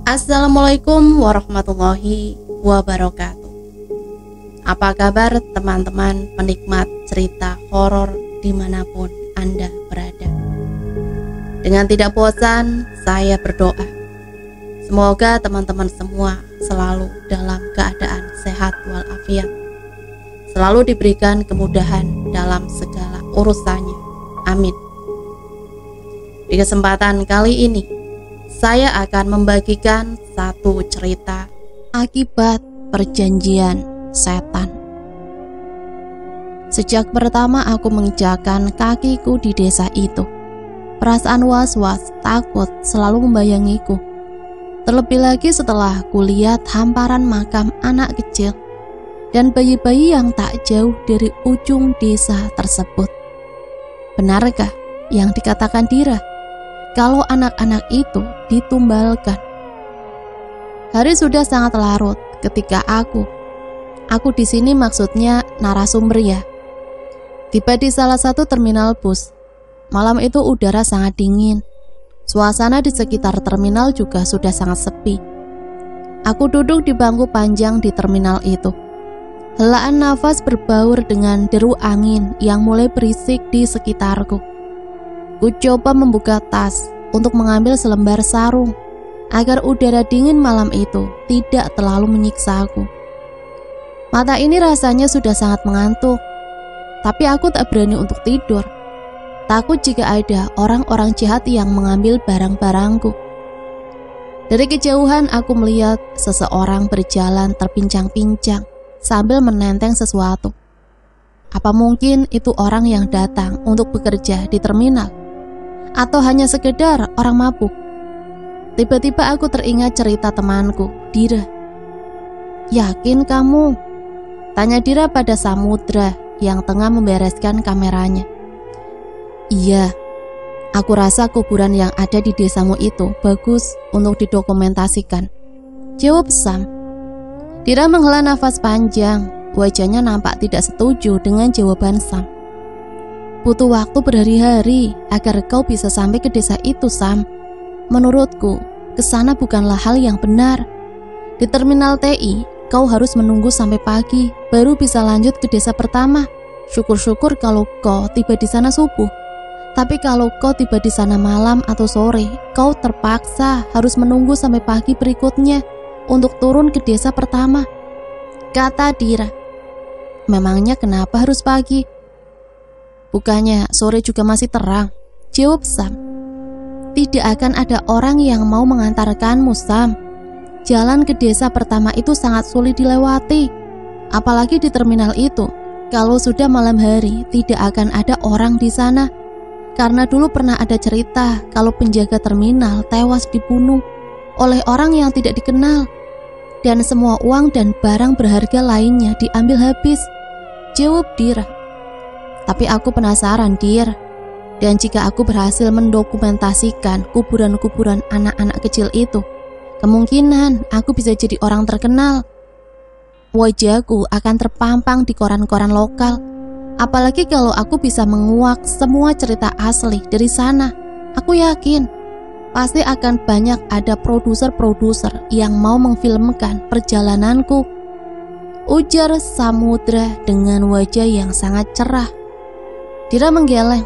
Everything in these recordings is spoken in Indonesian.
Assalamualaikum warahmatullahi wabarakatuh. Apa kabar teman-teman penikmat cerita horor dimanapun Anda berada? Dengan tidak bosan, saya berdoa semoga teman-teman semua selalu dalam keadaan sehat walafiat, selalu diberikan kemudahan dalam segala urusannya. Amin. Di kesempatan kali ini, saya akan membagikan satu cerita akibat perjanjian setan. Sejak pertama aku menginjakkan kakiku di desa itu, perasaan was-was, takut selalu membayangiku. Terlebih lagi setelah kulihat hamparan makam anak kecil dan bayi-bayi yang tak jauh dari ujung desa tersebut. Benarkah yang dikatakan Dira kalau anak-anak itu ditumbalkan? Hari sudah sangat larut ketika aku di sini maksudnya narasumber ya, tiba di salah satu terminal bus. Malam itu udara sangat dingin. Suasana di sekitar terminal juga sudah sangat sepi. Aku duduk di bangku panjang di terminal itu. Helaan nafas berbaur dengan deru angin yang mulai berisik di sekitarku. Ku coba membuka tas untuk mengambil selembar sarung agar udara dingin malam itu tidak terlalu menyiksa aku. Mata ini rasanya sudah sangat mengantuk, tapi aku tak berani untuk tidur. Takut jika ada orang-orang jahat yang mengambil barang-barangku. Dari kejauhan aku melihat seseorang berjalan terpincang-pincang sambil menenteng sesuatu. Apa mungkin itu orang yang datang untuk bekerja di terminal? Atau hanya sekedar orang mabuk? Tiba-tiba aku teringat cerita temanku, Dira. "Yakin kamu?" tanya Dira pada Samudra yang tengah membereskan kameranya. "Iya, aku rasa kuburan yang ada di desamu itu bagus untuk didokumentasikan," jawab Sam. Dira menghela nafas panjang, wajahnya nampak tidak setuju dengan jawaban Sam. "Butuh waktu berhari-hari agar kau bisa sampai ke desa itu, Sam. Menurutku, kesana bukanlah hal yang benar. Di terminal TI, kau harus menunggu sampai pagi, baru bisa lanjut ke desa pertama. Syukur-syukur kalau kau tiba di sana subuh. Tapi kalau kau tiba di sana malam atau sore, kau terpaksa harus menunggu sampai pagi berikutnya untuk turun ke desa pertama," kata Dira. "Memangnya kenapa harus pagi? Bukannya sore juga masih terang?" jawab Sam. "Tidak akan ada orang yang mau mengantarkanmu, Sam. Jalan ke desa pertama itu sangat sulit dilewati. Apalagi di terminal itu. Kalau sudah malam hari, tidak akan ada orang di sana. Karena dulu pernah ada cerita kalau penjaga terminal tewas dibunuh oleh orang yang tidak dikenal. Dan semua uang dan barang berharga lainnya diambil habis," jawab Dira. "Tapi aku penasaran, Dir. Dan jika aku berhasil mendokumentasikan kuburan-kuburan anak-anak kecil itu, kemungkinan aku bisa jadi orang terkenal. Wajahku akan terpampang di koran-koran lokal. Apalagi kalau aku bisa menguak semua cerita asli dari sana. Aku yakin pasti akan banyak ada produser-produser yang mau memfilmkan perjalananku," ujar Samudra dengan wajah yang sangat cerah. Dira menggeleng.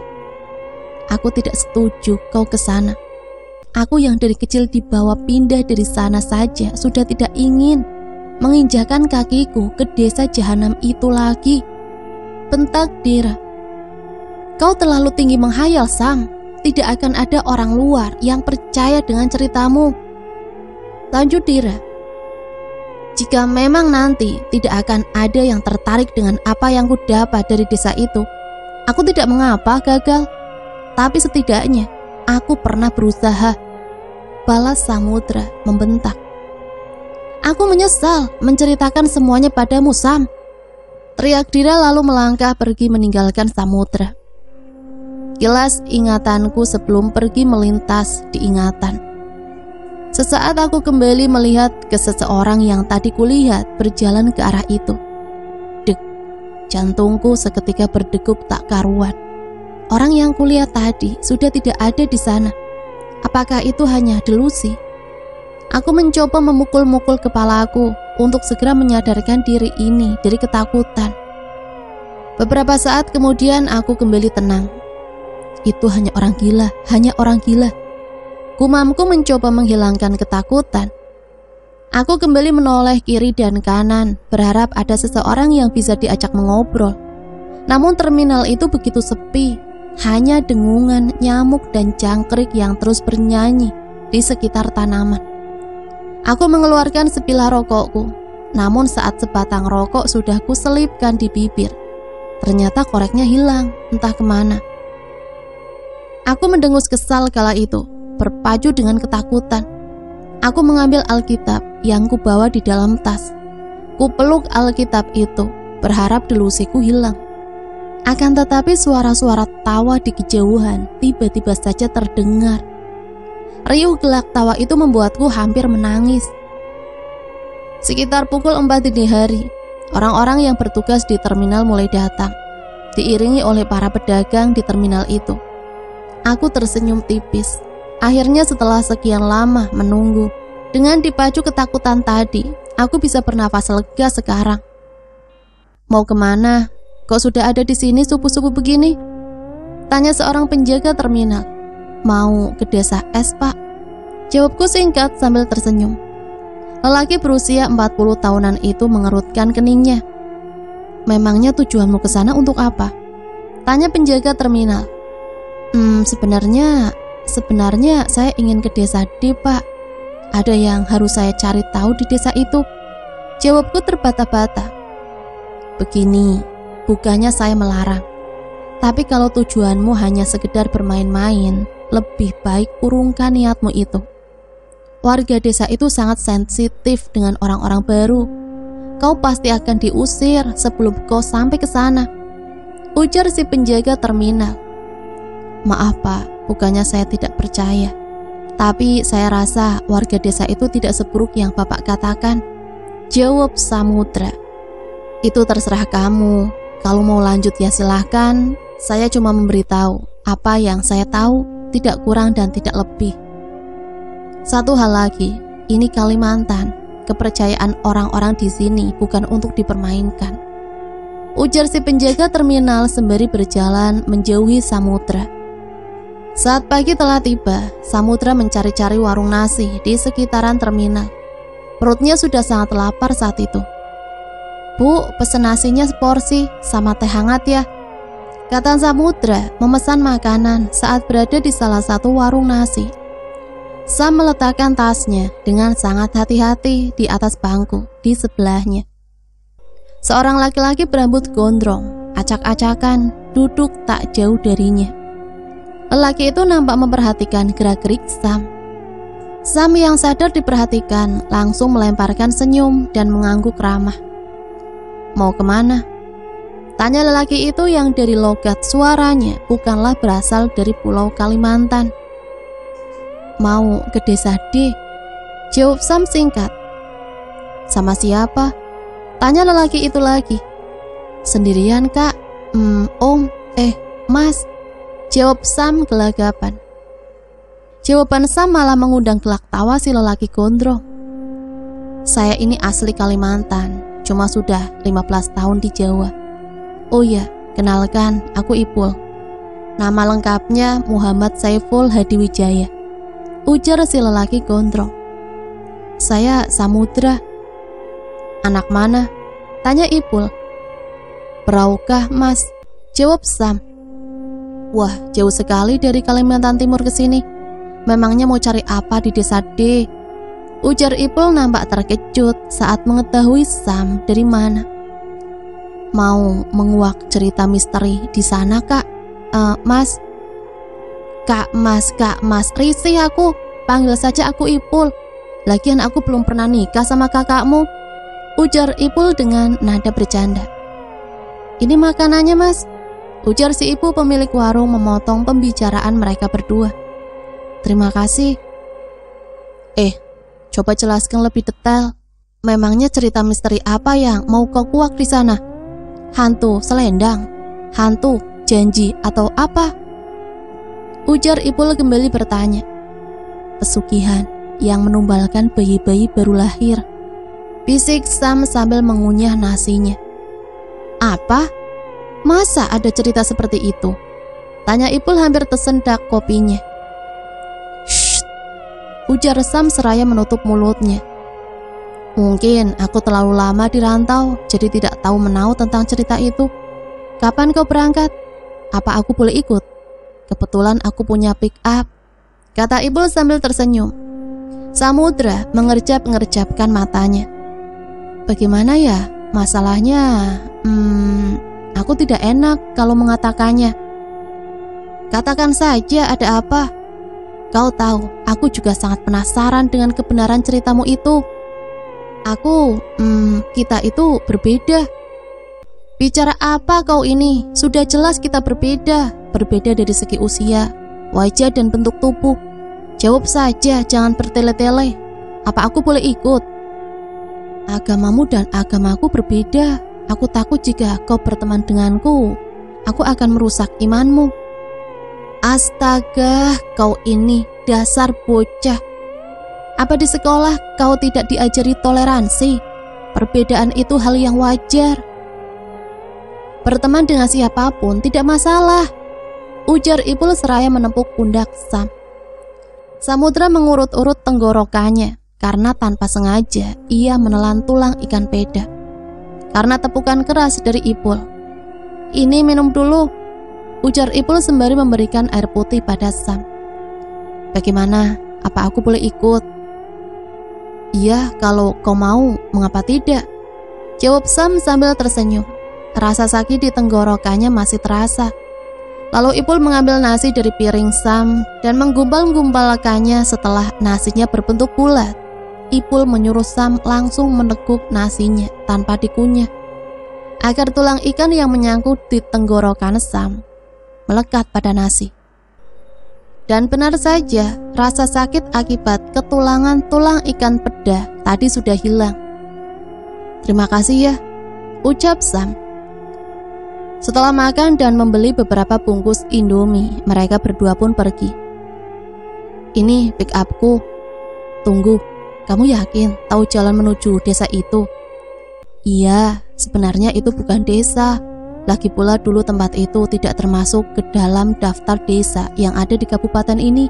"Aku tidak setuju kau ke sana. Aku yang dari kecil dibawa pindah dari sana saja sudah tidak ingin menginjakan kakiku ke desa jahanam itu lagi," bentak Dira. "Kau terlalu tinggi menghayal, Sam. Tidak akan ada orang luar yang percaya dengan ceritamu," lanjut Dira. "Jika memang nanti tidak akan ada yang tertarik dengan apa yang ku dapat dari desa itu, aku tidak mengapa gagal. Tapi setidaknya aku pernah berusaha," balas Samudra membentak. "Aku menyesal menceritakan semuanya padamu, Sam," teriak Dira lalu melangkah pergi meninggalkan Samudra. Kilas ingatanku sebelum pergi melintas di ingatan. Sesaat aku kembali melihat ke seseorang yang tadi kulihat berjalan ke arah itu. Dek, jantungku seketika berdegup tak karuan. Orang yang kulihat tadi sudah tidak ada di sana. Apakah itu hanya delusi? Aku mencoba memukul-mukul kepalaku untuk segera menyadarkan diri ini dari ketakutan. Beberapa saat kemudian aku kembali tenang. Itu hanya orang gila, hanya orang gila. Gumamku mencoba menghilangkan ketakutan. Aku kembali menoleh kiri dan kanan, berharap ada seseorang yang bisa diajak mengobrol. Namun terminal itu begitu sepi, hanya dengungan nyamuk dan jangkrik yang terus bernyanyi di sekitar tanaman. Aku mengeluarkan sebilah rokokku, namun saat sebatang rokok sudah kuselipkan di bibir, ternyata koreknya hilang, entah kemana. Aku mendengus kesal kala itu, berpacu dengan ketakutan. Aku mengambil Alkitab yang kubawa di dalam tas. Kupeluk Alkitab itu, berharap delusiku hilang. Akan tetapi suara-suara tawa di kejauhan tiba-tiba saja terdengar. Riuh gelak tawa itu membuatku hampir menangis. Sekitar pukul 4 dini hari, orang-orang yang bertugas di terminal mulai datang, diiringi oleh para pedagang di terminal itu. Aku tersenyum tipis. Akhirnya setelah sekian lama menunggu, dengan dipacu ketakutan tadi, aku bisa bernafas lega sekarang. Mau kemana? Kok sudah ada di sini subuh-subuh begini? Tanya seorang penjaga terminal. Mau ke desa S, Pak? Jawabku singkat sambil tersenyum. Lelaki berusia 40 tahunan itu mengerutkan keningnya. Memangnya tujuanmu ke sana untuk apa? Tanya penjaga terminal. Sebenarnya saya ingin ke desa D, Pak. Ada yang harus saya cari tahu di desa itu. Jawabku terbata-bata. Begini, bukannya saya melarang. Tapi kalau tujuanmu hanya sekedar bermain-main, lebih baik urungkan niatmu itu. Warga desa itu sangat sensitif dengan orang-orang baru. Kau pasti akan diusir sebelum kau sampai ke sana, ujar si penjaga terminal. Maaf, Pak, bukannya saya tidak percaya. Tapi saya rasa warga desa itu tidak seburuk yang Bapak katakan, jawab Samudra. Itu terserah kamu. Kalau mau lanjut ya silahkan. Saya cuma memberitahu apa yang saya tahu, tidak kurang dan tidak lebih. Satu hal lagi, ini Kalimantan. Kepercayaan orang-orang di sini bukan untuk dipermainkan, ujar si penjaga terminal sembari berjalan menjauhi Samudra. Saat pagi telah tiba, Samudra mencari-cari warung nasi di sekitaran terminal. Perutnya sudah sangat lapar saat itu. Bu, pesen nasinya seporsi sama teh hangat ya, kata Samudra memesan makanan saat berada di salah satu warung nasi. Sam meletakkan tasnya dengan sangat hati-hati di atas bangku di sebelahnya. Seorang laki-laki berambut gondrong, acak-acakan, duduk tak jauh darinya. Lelaki itu nampak memperhatikan gerak-gerik Sam. Sam yang sadar diperhatikan langsung melemparkan senyum dan mengangguk ramah. Mau kemana? Tanya lelaki itu yang dari logat suaranya bukanlah berasal dari Pulau Kalimantan. Mau ke desa D, jawab Sam singkat. Sama siapa? Tanya lelaki itu lagi. Sendirian, Kak. Om, Mas, jawab Sam gelagapan. Jawaban Sam malah mengundang gelak tawa si lelaki gondrong. Saya ini asli Kalimantan, cuma sudah 15 tahun di Jawa. Oh ya, kenalkan, aku Ipul. Nama lengkapnya Muhammad Saiful Hadiwijaya, ujar si lelaki gondrong. Saya Samudra. Anak mana? Tanya Ipul. Peraukah, Mas? Jawab Sam. Wah, jauh sekali dari Kalimantan Timur ke sini. Memangnya mau cari apa di desa D? Ujar Ipul nampak terkejut saat mengetahui Sam dari mana. Mau menguak cerita misteri di sana, Kak? Mas. Kak Mas, risih aku. Panggil saja aku Ipul. Lagian aku belum pernah nikah sama kakakmu, ujar Ipul dengan nada bercanda. Ini makanannya, Mas, ujar si ibu pemilik warung memotong pembicaraan mereka berdua. Terima kasih. Coba jelaskan lebih detail. Memangnya cerita misteri apa yang mau kau kuak di sana? Hantu selendang, hantu janji, atau apa? Ujar Ipul kembali bertanya. Pesugihan, yang menumbalkan bayi-bayi baru lahir. Bisik Sam sambil mengunyah nasinya. Apa? Masa ada cerita seperti itu? Tanya Ipul hampir tersendak kopinya. Shh, ujar Sam seraya menutup mulutnya. Mungkin aku terlalu lama di rantau, jadi tidak tahu menau tentang cerita itu. Kapan kau berangkat? Apa aku boleh ikut? Kebetulan aku punya pick up, kata Ipul sambil tersenyum. Samudra mengerjap-ngerjapkan matanya. Bagaimana ya? Masalahnya, aku tidak enak kalau mengatakannya. Katakan saja, ada apa? Kau tahu, aku juga sangat penasaran dengan kebenaran ceritamu itu. Kita itu berbeda. Bicara apa kau ini? Sudah jelas kita berbeda. Berbeda dari segi usia, wajah dan bentuk tubuh. Jawab saja, jangan bertele-tele. Apa aku boleh ikut? Agamamu dan agamaku berbeda. Aku takut jika kau berteman denganku, aku akan merusak imanmu. Astaga, kau ini dasar bocah. Apa di sekolah kau tidak diajari toleransi? Perbedaan itu hal yang wajar. Berteman dengan siapapun tidak masalah, ujar Ipul seraya menepuk pundak Sam. Samudra mengurut-urut tenggorokannya karena tanpa sengaja ia menelan tulang ikan peda. Karena tepukan keras dari Ipul. Ini minum dulu, ujar Ipul sembari memberikan air putih pada Sam. Bagaimana? Apa aku boleh ikut? Iya, kalau kau mau, mengapa tidak? Jawab Sam sambil tersenyum. Rasa sakit di tenggorokannya masih terasa. Lalu Ipul mengambil nasi dari piring Sam dan menggumpal-gumpalkannya. Setelah nasinya berbentuk bulat, Ipul menyuruh Sam langsung meneguk nasinya tanpa dikunyah, agar tulang ikan yang menyangkut di tenggorokan Sam melekat pada nasi. Dan benar saja, rasa sakit akibat ketulangan tulang ikan peda tadi sudah hilang. Terima kasih ya, ucap Sam. Setelah makan dan membeli beberapa bungkus Indomie, mereka berdua pun pergi. Ini pick upku. Tunggu, kamu yakin tahu jalan menuju desa itu? Iya, sebenarnya itu bukan desa. Lagi pula dulu tempat itu tidak termasuk ke dalam daftar desa yang ada di kabupaten ini.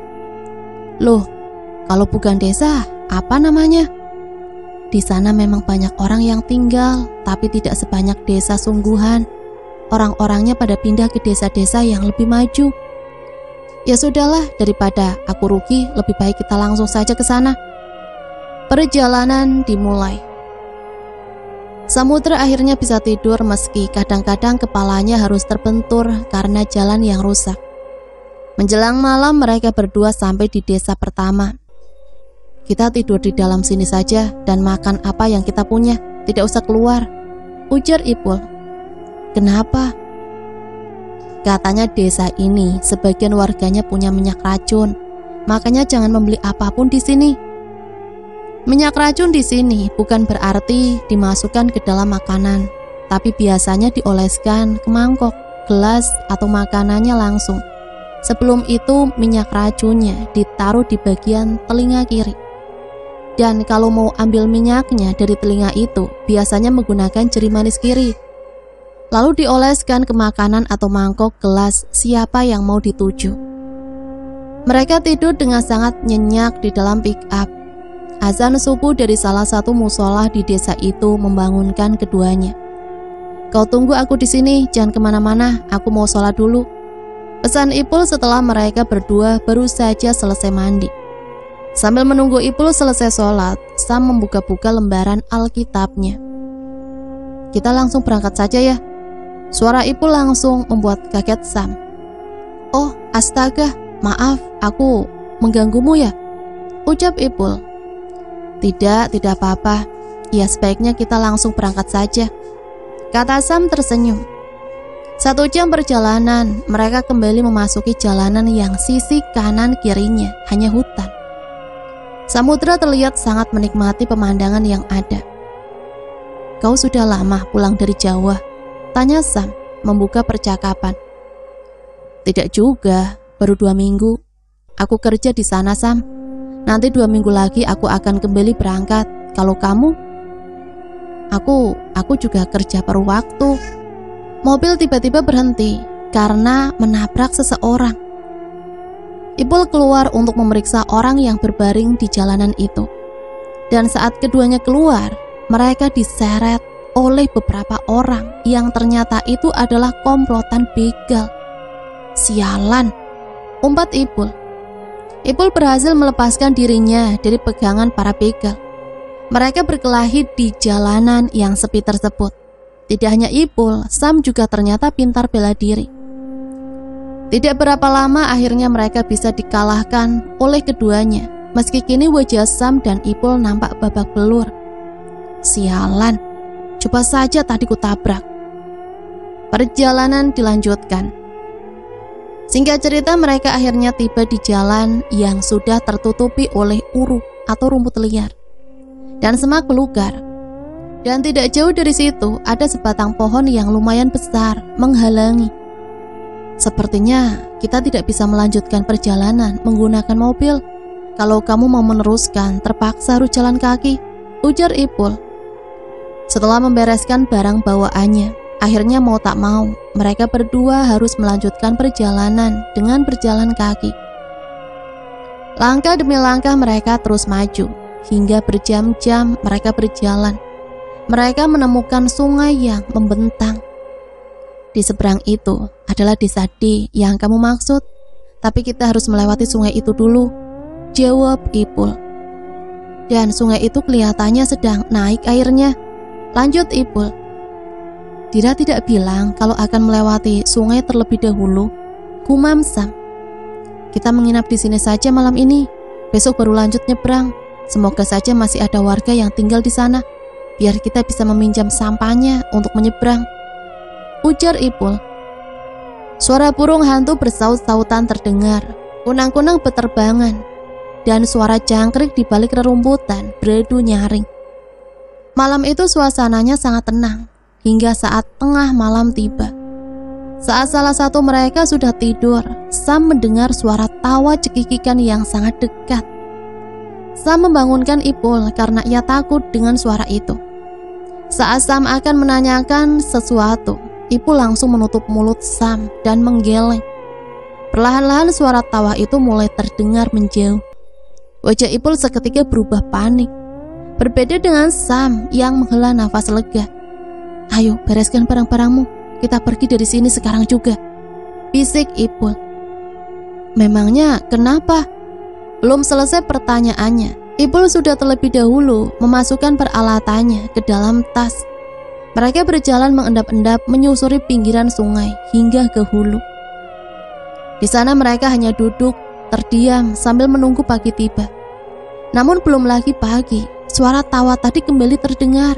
Loh, kalau bukan desa, apa namanya? Di sana memang banyak orang yang tinggal, tapi tidak sebanyak desa sungguhan. Orang-orangnya pada pindah ke desa-desa yang lebih maju. Ya sudahlah, daripada aku rugi, lebih baik kita langsung saja ke sana. Perjalanan dimulai. Samudra akhirnya bisa tidur meski kadang-kadang kepalanya harus terbentur karena jalan yang rusak. Menjelang malam mereka berdua sampai di desa pertama. Kita tidur di dalam sini saja dan makan apa yang kita punya, tidak usah keluar, ujar Ipul. Kenapa? Katanya desa ini sebagian warganya punya minyak racun, makanya jangan membeli apapun di sini. Minyak racun di sini bukan berarti dimasukkan ke dalam makanan, tapi biasanya dioleskan ke mangkok, gelas, atau makanannya langsung. Sebelum itu minyak racunnya ditaruh di bagian telinga kiri. Dan kalau mau ambil minyaknya dari telinga itu, biasanya menggunakan jari manis kiri. Lalu dioleskan ke makanan atau mangkok, gelas siapa yang mau dituju. Mereka tidur dengan sangat nyenyak di dalam pick up. Azan subuh dari salah satu musola di desa itu membangunkan keduanya. Kau tunggu aku di sini, jangan kemana-mana, aku mau sholat dulu, pesan Ipul setelah mereka berdua baru saja selesai mandi. Sambil menunggu Ipul selesai sholat, Sam membuka-buka lembaran Alkitabnya. Kita langsung berangkat saja ya. Suara Ipul langsung membuat kaget Sam. Oh, astaga, maaf, aku mengganggumu ya, ucap Ipul. Tidak apa-apa. Ya sebaiknya kita langsung berangkat saja, kata Sam tersenyum. 1 jam perjalanan, mereka kembali memasuki jalanan yang sisi kanan kirinya hanya hutan. Samudra terlihat sangat menikmati pemandangan yang ada. Kau sudah lama pulang dari Jawa? Tanya Sam, membuka percakapan. Tidak juga, baru 2 minggu. Aku kerja di sana Sam. Nanti 2 minggu lagi aku akan kembali berangkat. Kalau kamu? Aku juga kerja paruh waktu. Mobil tiba-tiba berhenti karena menabrak seseorang. Ipul keluar untuk memeriksa orang yang berbaring di jalanan itu. Dan saat keduanya keluar, mereka diseret oleh beberapa orang yang ternyata itu adalah komplotan begal. Sialan, umpat Ipul. Ipul berhasil melepaskan dirinya dari pegangan para begal. Mereka berkelahi di jalanan yang sepi tersebut. Tidak hanya Ipul, Sam juga ternyata pintar bela diri. Tidak berapa lama akhirnya mereka bisa dikalahkan oleh keduanya. Meski kini wajah Sam dan Ipul nampak babak belur. Sialan, coba saja tadi kutabrak. Perjalanan dilanjutkan. Singkat cerita, mereka akhirnya tiba di jalan yang sudah tertutupi oleh uruk atau rumput liar dan semak belukar. Dan tidak jauh dari situ ada sebatang pohon yang lumayan besar menghalangi. Sepertinya kita tidak bisa melanjutkan perjalanan menggunakan mobil. Kalau kamu mau meneruskan, terpaksa harus jalan kaki, ujar Ipul. Setelah membereskan barang bawaannya, akhirnya mau tak mau, mereka berdua harus melanjutkan perjalanan dengan berjalan kaki. Langkah demi langkah mereka terus maju, hingga berjam-jam mereka berjalan. Mereka menemukan sungai yang membentang. Di seberang itu adalah desa D yang kamu maksud, tapi kita harus melewati sungai itu dulu, jawab Ipul. Dan sungai itu kelihatannya sedang naik airnya, lanjut Ipul. Dira tidak bilang kalau akan melewati sungai terlebih dahulu, gumam Sam. Kita menginap di sini saja malam ini, besok baru lanjut nyebrang. Semoga saja masih ada warga yang tinggal di sana, biar kita bisa meminjam sampahnya untuk menyeberang, ujar Ipul. Suara burung hantu bersaut-sautan terdengar, kunang-kunang beterbangan, dan suara jangkrik di balik rerumputan beradu nyaring. Malam itu suasananya sangat tenang, hingga saat tengah malam tiba. Saat salah satu mereka sudah tidur, Sam mendengar suara tawa cekikikan yang sangat dekat. Sam membangunkan Ipul karena ia takut dengan suara itu. Saat Sam akan menanyakan sesuatu, Ipul langsung menutup mulut Sam dan menggeleng. Perlahan-lahan suara tawa itu mulai terdengar menjauh. Wajah Ipul seketika berubah panik. Berbeda dengan Sam yang menghela nafas lega. Ayo, bereskan barang-barangmu. Kita pergi dari sini sekarang juga, bisik Ipul. Memangnya kenapa? Belum selesai pertanyaannya, Ipul sudah terlebih dahulu memasukkan peralatannya ke dalam tas. Mereka berjalan mengendap-endap menyusuri pinggiran sungai hingga ke hulu. Di sana mereka hanya duduk, terdiam sambil menunggu pagi tiba. Namun belum lagi pagi, suara tawa tadi kembali terdengar.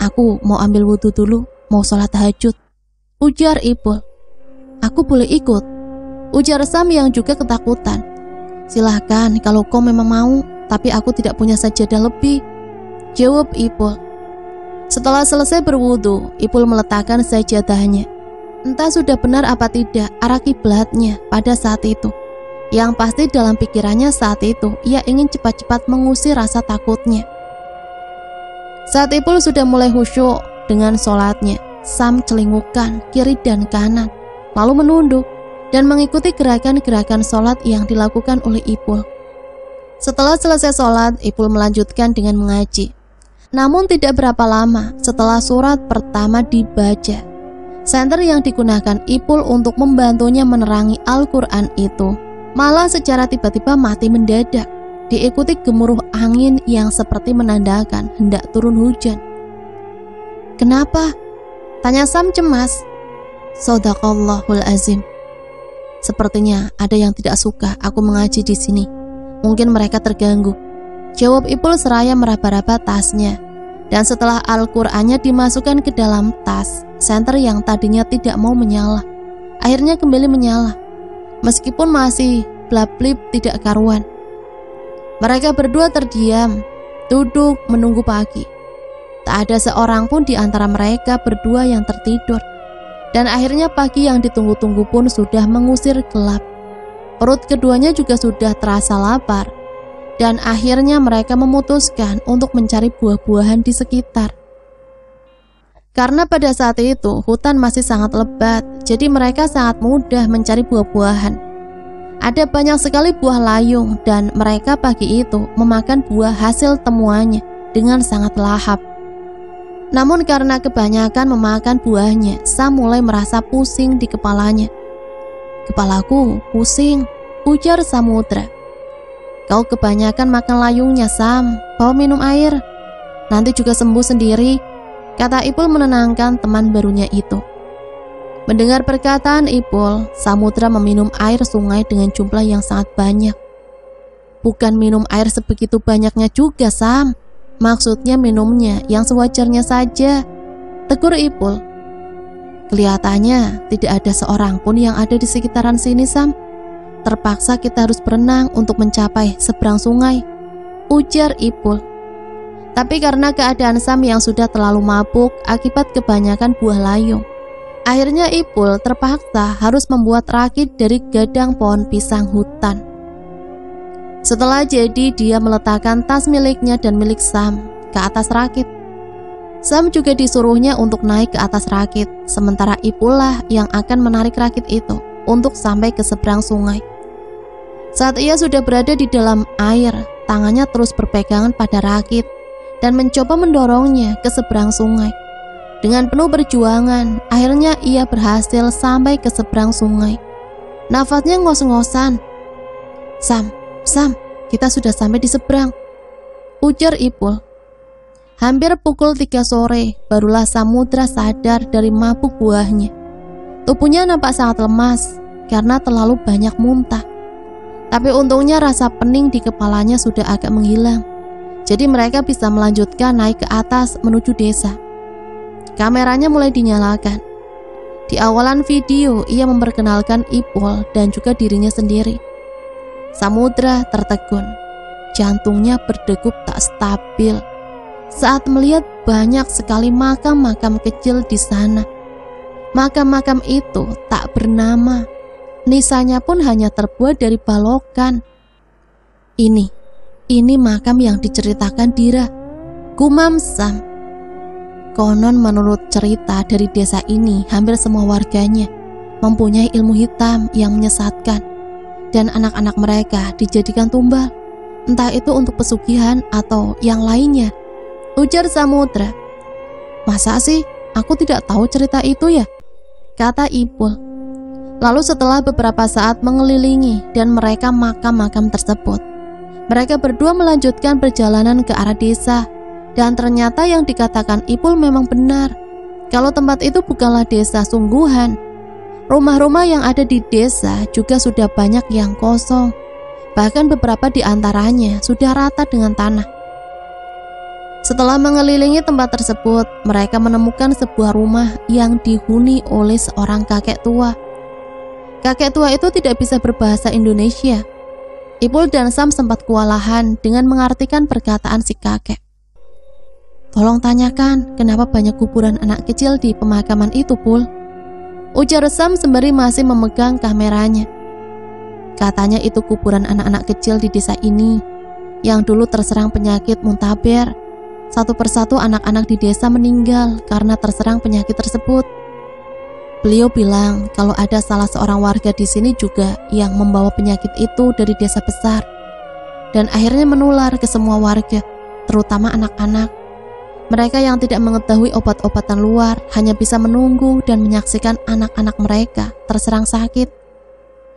Aku mau ambil wudhu dulu, mau sholat tahajud, ujar Ipul. Aku boleh ikut, ujar Sam yang juga ketakutan. Silahkan kalau kau memang mau, tapi aku tidak punya sajadah lebih, jawab Ipul. Setelah selesai berwudhu, Ipul meletakkan sajadahnya. Entah sudah benar apa tidak arah kiblatnya pada saat itu. Yang pasti dalam pikirannya saat itu, ia ingin cepat-cepat mengusir rasa takutnya. Saat Ipul sudah mulai khusyuk dengan sholatnya, Sam celingukkan kiri dan kanan, lalu menunduk dan mengikuti gerakan-gerakan sholat yang dilakukan oleh Ipul. Setelah selesai sholat, Ipul melanjutkan dengan mengaji. Namun tidak berapa lama setelah surat pertama dibaca, senter yang digunakan Ipul untuk membantunya menerangi Al-Quran itu malah secara tiba-tiba mati mendadak, diikuti gemuruh angin yang seperti menandakan hendak turun hujan. Kenapa? Tanya Sam cemas. Shadaqallahul azim. Sepertinya ada yang tidak suka aku mengaji di sini. Mungkin mereka terganggu, jawab Ipul seraya meraba-raba tasnya. Dan setelah Al-Qur'annya dimasukkan ke dalam tas, senter yang tadinya tidak mau menyala akhirnya kembali menyala, meskipun masih blap-blip tidak karuan. Mereka berdua terdiam, duduk menunggu pagi. Tak ada seorang pun di antara mereka berdua yang tertidur. Dan akhirnya pagi yang ditunggu-tunggu pun sudah mengusir gelap. Perut keduanya juga sudah terasa lapar, dan akhirnya mereka memutuskan untuk mencari buah-buahan di sekitar. Karena pada saat itu hutan masih sangat lebat, jadi mereka sangat mudah mencari buah-buahan. Ada banyak sekali buah layung dan mereka pagi itu memakan buah hasil temuannya dengan sangat lahap. Namun karena kebanyakan memakan buahnya, Sam mulai merasa pusing di kepalanya. "Kepalaku pusing," ujar Samudra. "Kau kebanyakan makan layungnya, Sam. Bawa minum air. Nanti juga sembuh sendiri," kata Ipul menenangkan teman barunya itu. Mendengar perkataan Ipul, Samudra meminum air sungai dengan jumlah yang sangat banyak. "Bukan minum air sebegitu banyaknya juga, Sam. Maksudnya minumnya yang sewajarnya saja," tegur Ipul. "Kelihatannya tidak ada seorang pun yang ada di sekitaran sini, Sam. Terpaksa kita harus berenang untuk mencapai seberang sungai," ujar Ipul. Tapi karena keadaan Sam yang sudah terlalu mabuk akibat kebanyakan buah layung, akhirnya Ipul terpaksa harus membuat rakit dari gadang pohon pisang hutan. Setelah jadi, dia meletakkan tas miliknya dan milik Sam ke atas rakit. Sam juga disuruhnya untuk naik ke atas rakit, sementara Ipul lah yang akan menarik rakit itu untuk sampai ke seberang sungai. Saat ia sudah berada di dalam air, tangannya terus berpegangan pada rakit dan mencoba mendorongnya ke seberang sungai. Dengan penuh perjuangan, akhirnya ia berhasil sampai ke seberang sungai. Nafasnya ngos-ngosan. Sam, kita sudah sampai di seberang," ujar Ipul. Hampir pukul 3 sore, barulah Samudra sadar dari mabuk buahnya. Tubuhnya nampak sangat lemas karena terlalu banyak muntah. Tapi untungnya rasa pening di kepalanya sudah agak menghilang. Jadi mereka bisa melanjutkan naik ke atas menuju desa. Kameranya mulai dinyalakan. Di awalan video, ia memperkenalkan Ipul dan juga dirinya sendiri. Samudra tertegun. Jantungnya berdegup tak stabil saat melihat banyak sekali makam-makam kecil di sana. Makam-makam itu tak bernama. Nisannya pun hanya terbuat dari balokan. Ini makam yang diceritakan Dira, gumam Sam. Konon menurut cerita dari desa ini, hampir semua warganya mempunyai ilmu hitam yang menyesatkan, dan anak-anak mereka dijadikan tumbal, entah itu untuk pesugihan atau yang lainnya, ujar Samudra. "Masa sih? Aku tidak tahu cerita itu ya?" kata Ipul. Lalu setelah beberapa saat mengelilingi dan mereka makam-makam tersebut, mereka berdua melanjutkan perjalanan ke arah desa. Dan ternyata yang dikatakan Ipul memang benar. Kalau tempat itu bukanlah desa sungguhan. Rumah-rumah yang ada di desa juga sudah banyak yang kosong. Bahkan beberapa di antaranya sudah rata dengan tanah. Setelah mengelilingi tempat tersebut, mereka menemukan sebuah rumah yang dihuni oleh seorang kakek tua. Kakek tua itu tidak bisa berbahasa Indonesia. Ipul dan Sam sempat kewalahan dengan mengartikan perkataan si kakek. "Tolong tanyakan kenapa banyak kuburan anak kecil di pemakaman itu, Pul," ujar Sam sembari masih memegang kameranya. Katanya itu kuburan anak-anak kecil di desa ini yang dulu terserang penyakit muntaber. Satu persatu anak-anak di desa meninggal karena terserang penyakit tersebut. Beliau bilang kalau ada salah seorang warga di sini juga yang membawa penyakit itu dari desa besar, dan akhirnya menular ke semua warga, terutama anak-anak. Mereka yang tidak mengetahui obat-obatan luar hanya bisa menunggu dan menyaksikan anak-anak mereka terserang sakit.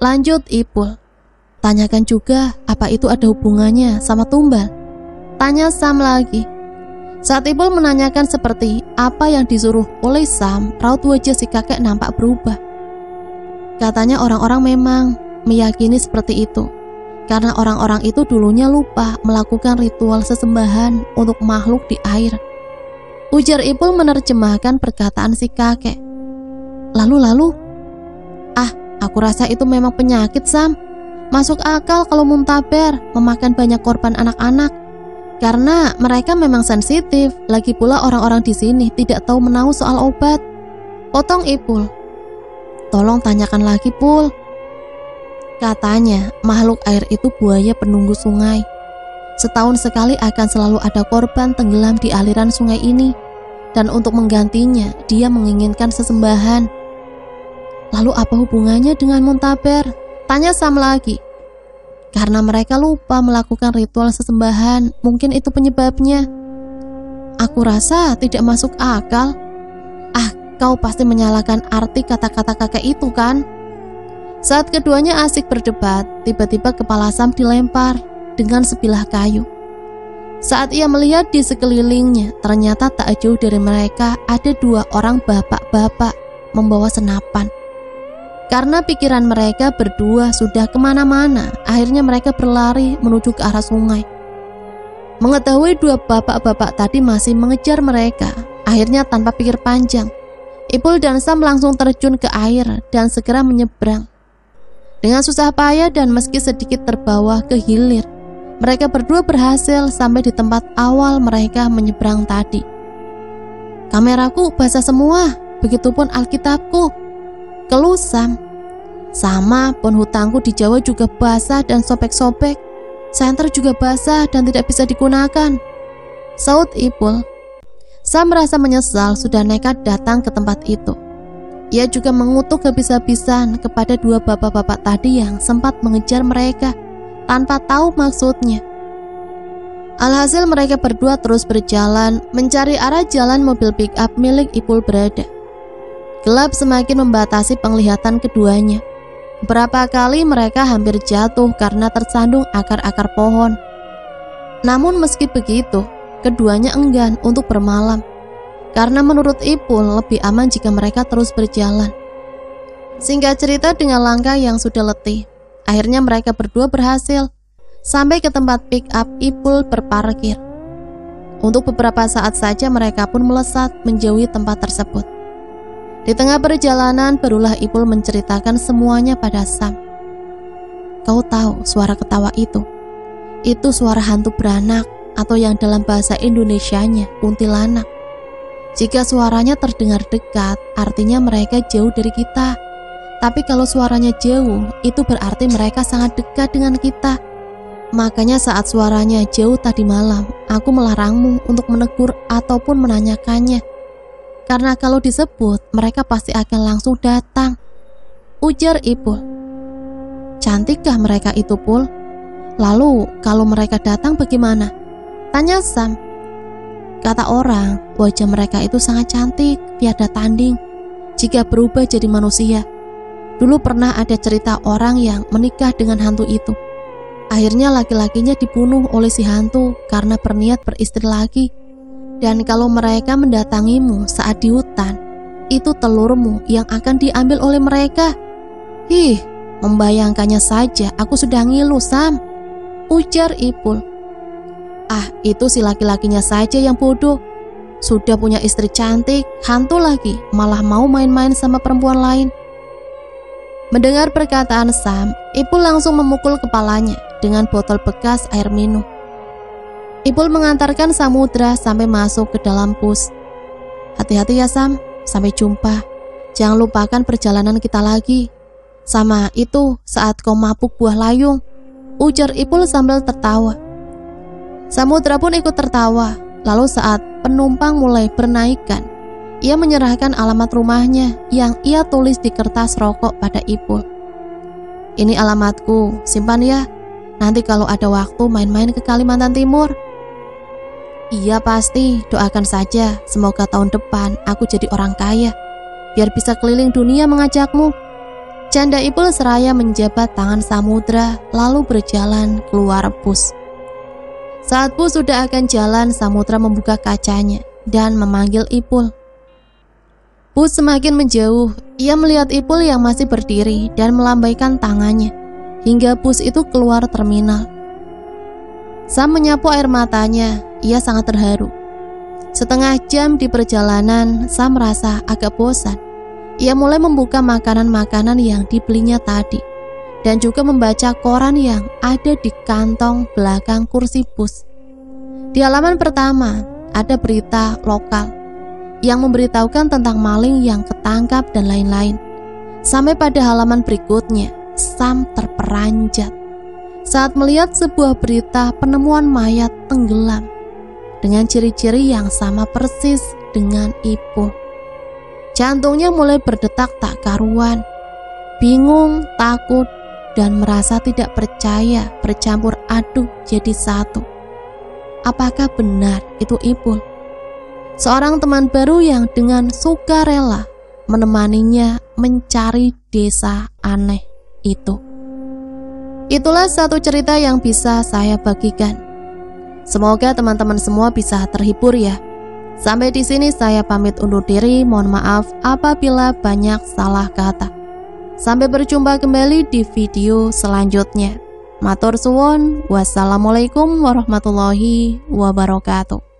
Lanjut Ipul. "Tanyakan juga apa itu ada hubungannya sama tumbal," tanya Sam lagi. Saat Ipul menanyakan seperti apa yang disuruh oleh Sam, raut wajah si kakek nampak berubah. Katanya orang-orang memang meyakini seperti itu, karena orang-orang itu dulunya lupa melakukan ritual sesembahan untuk makhluk di air. Ujar Ipul menerjemahkan perkataan si kakek. Lalu? Aku rasa itu memang penyakit, Sam. Masuk akal kalau muntaber memakan banyak korban anak-anak, karena mereka memang sensitif. Lagi pula orang-orang di sini tidak tahu menahu soal obat. Potong Ipul. "Tolong tanyakan lagi, Pul," Katanya makhluk air itu buaya penunggu sungai. Setahun sekali akan selalu ada korban tenggelam di aliran sungai ini, dan untuk menggantinya dia menginginkan sesembahan. Lalu apa hubungannya dengan Muntaber? Tanya Sam lagi. Karena mereka lupa melakukan ritual sesembahan, mungkin itu penyebabnya. Aku rasa tidak masuk akal. Kau pasti menyalahkan arti kata-kata kakek itu kan? Saat keduanya asik berdebat, tiba-tiba kepala Sam dilempar dengan sebilah kayu. Saat ia melihat di sekelilingnya, ternyata tak jauh dari mereka ada 2 orang bapak-bapak membawa senapan. Karena pikiran mereka berdua sudah kemana-mana, akhirnya mereka berlari menuju ke arah sungai. Mengetahui 2 bapak-bapak tadi masih mengejar mereka, akhirnya tanpa pikir panjang, Ipul dan Sam langsung terjun ke air dan segera menyeberang. Dengan susah payah dan meski sedikit terbawa ke hilir, mereka berdua berhasil sampai di tempat awal mereka menyeberang tadi. Kameraku basah semua, begitupun Alkitabku, keluh Sam. Sama pun hutangku di Jawa juga basah dan sobek-sobek. Senter juga basah dan tidak bisa digunakan, saut Ipul. Sam merasa menyesal sudah nekat datang ke tempat itu. Ia juga mengutuk habis-habisan kepada 2 bapak-bapak tadi yang sempat mengejar mereka tanpa tahu maksudnya. Alhasil mereka berdua terus berjalan mencari arah jalan mobil pick-up milik Ipul berada. Gelap semakin membatasi penglihatan keduanya. Beberapa kali mereka hampir jatuh karena tersandung akar-akar pohon. Namun meski begitu, keduanya enggan untuk bermalam, karena menurut Ipul lebih aman jika mereka terus berjalan. Singkat cerita, dengan langkah yang sudah letih, akhirnya mereka berdua berhasil sampai ke tempat pick up Ipul berparkir. Untuk beberapa saat saja mereka pun melesat menjauhi tempat tersebut. Di tengah perjalanan barulah Ipul menceritakan semuanya pada Sam. Kau tahu suara ketawa itu? Itu suara hantu beranak, atau yang dalam bahasa Indonesianya kuntilanak. Jika suaranya terdengar dekat, artinya mereka jauh dari kita. Tapi kalau suaranya jauh, itu berarti mereka sangat dekat dengan kita. Makanya saat suaranya jauh tadi malam, aku melarangmu untuk menegur ataupun menanyakannya. Karena kalau disebut, mereka pasti akan langsung datang, ujar Ipul. Cantikkah mereka itu, Pul? Lalu kalau mereka datang bagaimana? Tanya Sam. Kata orang, wajah mereka itu sangat cantik, tiada tanding jika berubah jadi manusia. Dulu pernah ada cerita orang yang menikah dengan hantu itu. Akhirnya laki-lakinya dibunuh oleh si hantu karena berniat beristri lagi. Dan kalau mereka mendatangimu saat di hutan, itu telurmu yang akan diambil oleh mereka. Membayangkannya saja aku sudah ngilu, Sam, ujar Ipul. Itu si laki-lakinya saja yang bodoh. Sudah punya istri cantik, hantu lagi, malah mau main-main sama perempuan lain. Mendengar perkataan Sam, Ipul langsung memukul kepalanya dengan botol bekas air minum. Ipul mengantarkan Samudra sampai masuk ke dalam bus. Hati-hati ya Sam, sampai jumpa. Jangan lupakan perjalanan kita lagi. Sama itu saat kau mabuk buah layung, ujar Ipul sambil tertawa. Samudra pun ikut tertawa. Lalu saat penumpang mulai bernaikan, ia menyerahkan alamat rumahnya yang ia tulis di kertas rokok pada Ipul. Ini alamatku, simpan ya. Nanti kalau ada waktu main-main ke Kalimantan Timur. Iya pasti, doakan saja. Semoga tahun depan aku jadi orang kaya, biar bisa keliling dunia mengajakmu. Canda Ipul seraya menjabat tangan Samudra lalu berjalan keluar bus. Saat bus sudah akan jalan, Samudra membuka kacanya dan memanggil Ipul. Bus semakin menjauh. Ia melihat Ipul yang masih berdiri dan melambaikan tangannya hingga bus itu keluar terminal. Sam menyapu air matanya. Ia sangat terharu. Setengah jam di perjalanan, Sam merasa agak bosan. Ia mulai membuka makanan-makanan yang dibelinya tadi dan juga membaca koran yang ada di kantong belakang kursi bus. Di halaman pertama ada berita lokal yang memberitahukan tentang maling yang ketangkap dan lain-lain. Sampai pada halaman berikutnya Sam terperanjat saat melihat sebuah berita penemuan mayat tenggelam dengan ciri-ciri yang sama persis dengan Ipul. Jantungnya mulai berdetak tak karuan, bingung, takut, dan merasa tidak percaya bercampur aduk jadi satu. Apakah benar itu Ipul? Seorang teman baru yang dengan sukarela menemaninya mencari desa aneh itu. Itulah satu cerita yang bisa saya bagikan. Semoga teman-teman semua bisa terhibur ya. Sampai di sini saya pamit undur diri. Mohon maaf apabila banyak salah kata. Sampai berjumpa kembali di video selanjutnya. Matur suwun. Wassalamualaikum warahmatullahi wabarakatuh.